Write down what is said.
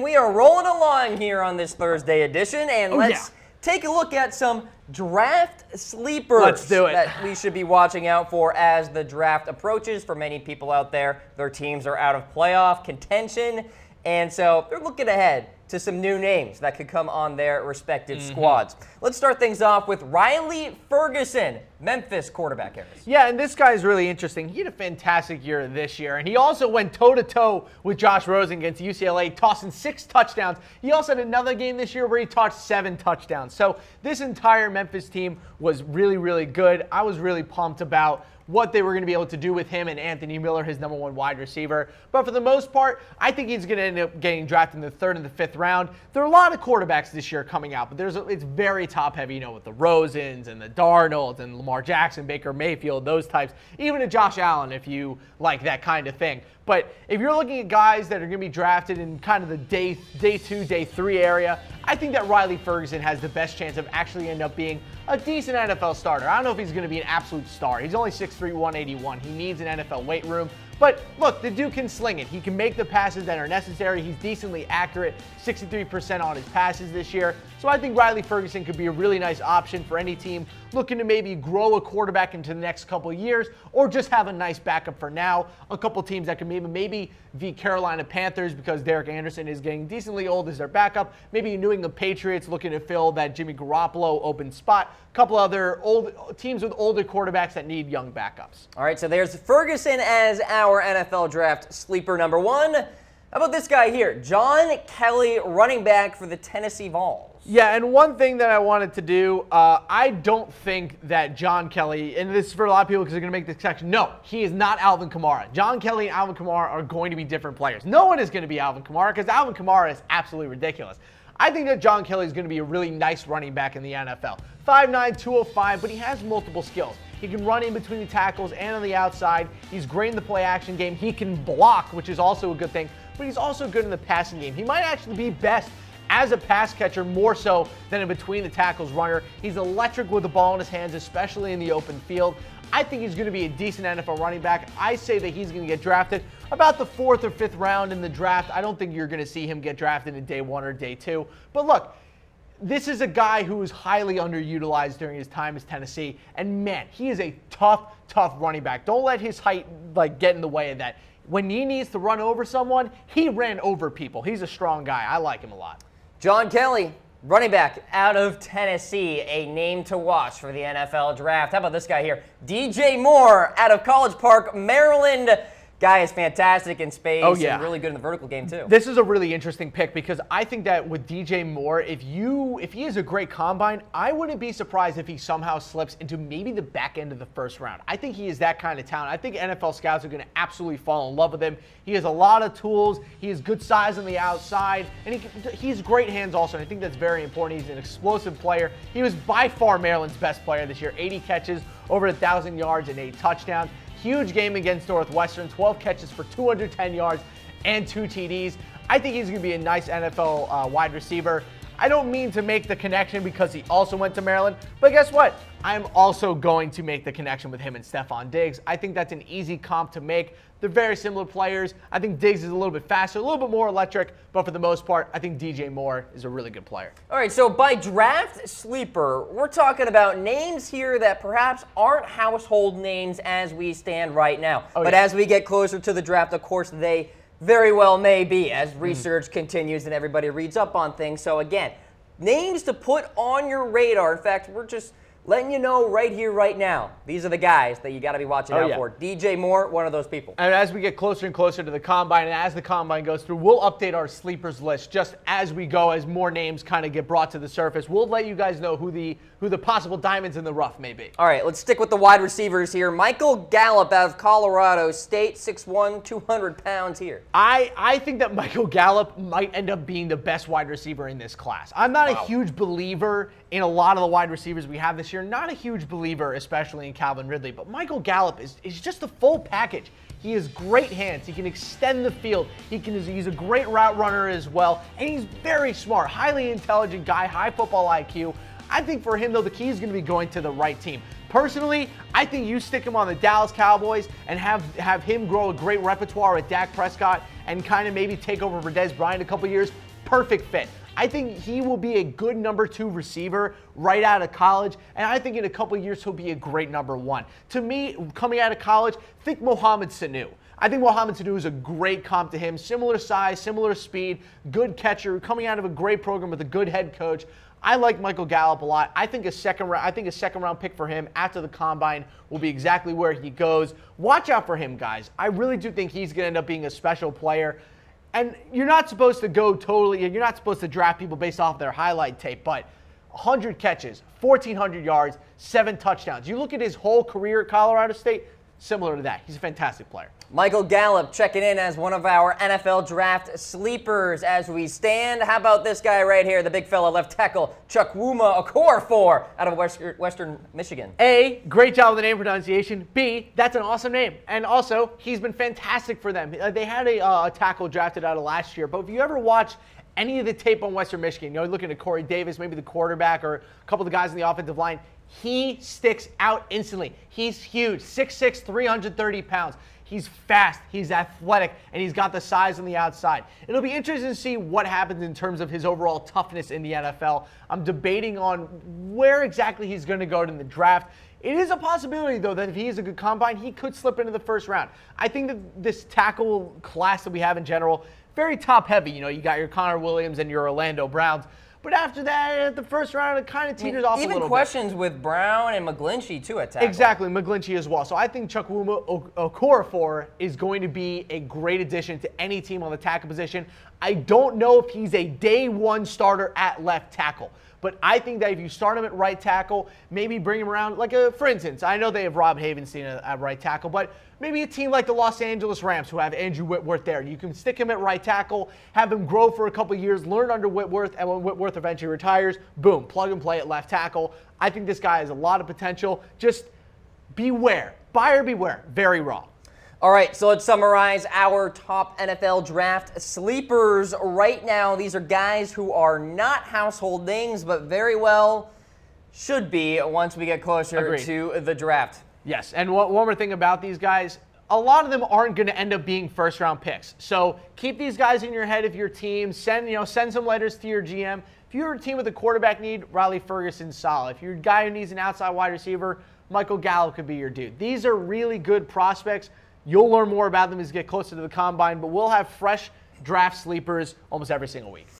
We are rolling along here on this Thursday edition, and let's take a look at some draft sleepers. Let's do it. That we should be watching out for as the draft approaches. For many people out there, their teams are out of playoff contention, and so they're looking ahead to some new names that could come on their respective squads. Let's start things off with Riley Ferguson, Memphis quarterback, Harris. Yeah, and this guy is really interesting. He had a fantastic year this year, and he also went toe-to-toe with Josh Rosen against UCLA, tossing 6 touchdowns. He also had another game this year where he tossed 7 touchdowns. So this entire Memphis team was really, really good. I was really pumped about what they were going to be able to do with him and Anthony Miller, his #1 wide receiver. But for the most part, I think he's going to end up getting drafted in the 3rd and the 5th round. There are a lot of quarterbacks this year coming out, but it's very top-heavy, you know, with the Rosens and the Darnolds and Lamar Jackson, Baker Mayfield, those types. Even a Josh Allen, if you like that kind of thing. But if you're looking at guys that are going to be drafted in kind of the day 2, day 3 area, I think that Riley Ferguson has the best chance of actually end up being a decent NFL starter. I don't know if he's going to be an absolute star. He's only 6'3", 181. He needs an NFL weight room. But look, the dude can sling it. He can make the passes that are necessary. He's decently accurate, 63% on his passes this year. So I think Riley Ferguson could be a really nice option for any team looking to maybe grow a quarterback into the next couple of years, or just have a nice backup for now. A couple teams that could maybe the Carolina Panthers, because Derek Anderson is getting decently old as their backup. Maybe New England Patriots looking to fill that Jimmy Garoppolo open spot. A couple other old teams with older quarterbacks that need young backups. All right, so there's Ferguson as our NFL draft sleeper #1. How about this guy here, John Kelly, running back for the Tennessee Vols? Yeah, and one thing that I wanted to do, I don't think that John Kelly, and this is for a lot of people because they're going to make this connection. No, he is not Alvin Kamara. John Kelly and Alvin Kamara are going to be different players. No one is going to be Alvin Kamara because Alvin Kamara is absolutely ridiculous. I think that John Kelly is going to be a really nice running back in the NFL. 5'9", 205, but he has multiple skills. He can run in between the tackles and on the outside. He's great in the play-action game. He can block, which is also a good thing, but he's also good in the passing game. He might actually be best as a pass catcher more so than a between the tackles runner. He's electric with the ball in his hands, especially in the open field. I think he's going to be a decent NFL running back. I say that he's going to get drafted about the 4th or 5th round in the draft. I don't think you're going to see him get drafted in day 1 or day 2. But look, this is a guy who was highly underutilized during his time as Tennessee. And man, he is a tough running back. Don't let his height get in the way of that. When he needs to run over someone, he ran over people. He's a strong guy. I like him a lot. John Kelly, running back out of Tennessee, a name to watch for the NFL draft. How about this guy here? DJ Moore out of College Park, Maryland. Guy is fantastic in space and really good in the vertical game too. This is a really interesting pick because I think that with DJ Moore, if he is a great combine, I wouldn't be surprised if he somehow slips into maybe the back end of the 1st round. I think he is that kind of talent. I think NFL scouts are going to absolutely fall in love with him. He has a lot of tools. He has good size on the outside, and he's great hands also. And I think that's very important. He's an explosive player. He was by far Maryland's best player this year. 80 catches, over 1,000 yards, and 8 touchdowns. Huge game against Northwestern, 12 catches for 210 yards and 2 TDs. I think he's going to be a nice NFL wide receiver. I don't mean to make the connection because he also went to Maryland, but guess what? I'm also going to make the connection with him and Stephon Diggs. I think that's an easy comp to make. They're very similar players. I think Diggs is a little bit faster, a little bit more electric, but for the most part, I think DJ Moore is a really good player. All right, so by draft sleeper, we're talking about names here that perhaps aren't household names as we stand right now. But as we get closer to the draft, of course, they very well may be as research continues and everybody reads up on things. So again, names to put on your radar. In fact, we're just letting you know right here, right now, these are the guys that you got to be watching out for. DJ Moore, one of those people. And as we get closer and closer to the Combine, and as the Combine goes through, we'll update our sleepers list just as we go, as more names kind of get brought to the surface. We'll let you guys know who the possible diamonds in the rough may be. All right, let's stick with the wide receivers here. Michael Gallup out of Colorado State, 6'1", 200 pounds here. I think that Michael Gallup might end up being the best wide receiver in this class. I'm not a huge believer in a lot of the wide receivers we have this year. Not a huge believer, especially in Calvin Ridley, but Michael Gallup is just a full package. He has great hands. He can extend the field. He's a great route runner as well, and he's very smart, highly intelligent guy, high football IQ. I think for him, though, the key is going to be going to the right team. Personally, I think you stick him on the Dallas Cowboys and have him grow a great repertoire with Dak Prescott and kind of maybe take over for Dez Bryant a couple years. perfect fit. I think he will be a good number 2 receiver right out of college, and I think in a couple of years he'll be a great number 1. To me, coming out of college, think Mohamed Sanu. I think Mohamed Sanu is a great comp to him. Similar size, similar speed, good catcher, coming out of a great program with a good head coach. I like Michael Gallup a lot. I think a second round pick for him after the combine will be exactly where he goes. Watch out for him, guys. I really do think he's going to end up being a special player. And you're not supposed to you're not supposed to draft people based off their highlight tape, but 100 catches, 1,400 yards, 7 touchdowns. You look at his whole career at Colorado State, similar to that. He's a fantastic player. Michael Gallup checking in as one of our NFL draft sleepers as we stand. How about this guy right here, the big fella left tackle, Chukwuma Okoronkwo out of Western Michigan. A, great job with the name pronunciation. B, that's an awesome name. And also, he's been fantastic for them. They had a tackle drafted out of last year, but if you ever watch any of the tape on Western Michigan, looking at Corey Davis, maybe the quarterback, or a couple of the guys in the offensive line, he sticks out instantly. He's huge, 6'6", 330 pounds. He's fast, he's athletic, and he's got the size on the outside. It'll be interesting to see what happens in terms of his overall toughness in the NFL. I'm debating on where exactly he's going to go in the draft. It is a possibility, though, that if he is a good combine, he could slip into the first round. I think that this tackle class that we have in general, very top-heavy. You got your Connor Williams and your Orlando Browns. But after that, at the first round, it kind of teeters off a little bit. Even questions with Brown and McGlinchey, too, at tackle. Exactly, McGlinchey as well. So I think Chukwuma Okoronkwo is going to be a great addition to any team on the tackle position. I don't know if he's a day 1 starter at left tackle. But I think that if you start him at right tackle, maybe bring him around, for instance, I know they have Rob Havenstein at right tackle, but maybe a team like the Los Angeles Rams who have Andrew Whitworth there. You can stick him at right tackle, have him grow for a couple of years, learn under Whitworth, and when Whitworth eventually retires, boom, plug and play at left tackle. I think this guy has a lot of potential. Just beware. Buyer beware. Very raw. All right, so let's summarize our top NFL draft sleepers right now. These are guys who are not household names, but very well should be once we get closer to the draft. Yes, and one more thing about these guys, a lot of them aren't going to end up being first-round picks. So keep these guys in your head if your team. Send some letters to your GM. If you're a team with a quarterback need, Riley Ferguson's solid. If you're a guy who needs an outside wide receiver, Michael Gallup could be your dude. These are really good prospects. You'll learn more about them as you get closer to the combine, but we'll have fresh draft sleepers almost every single week.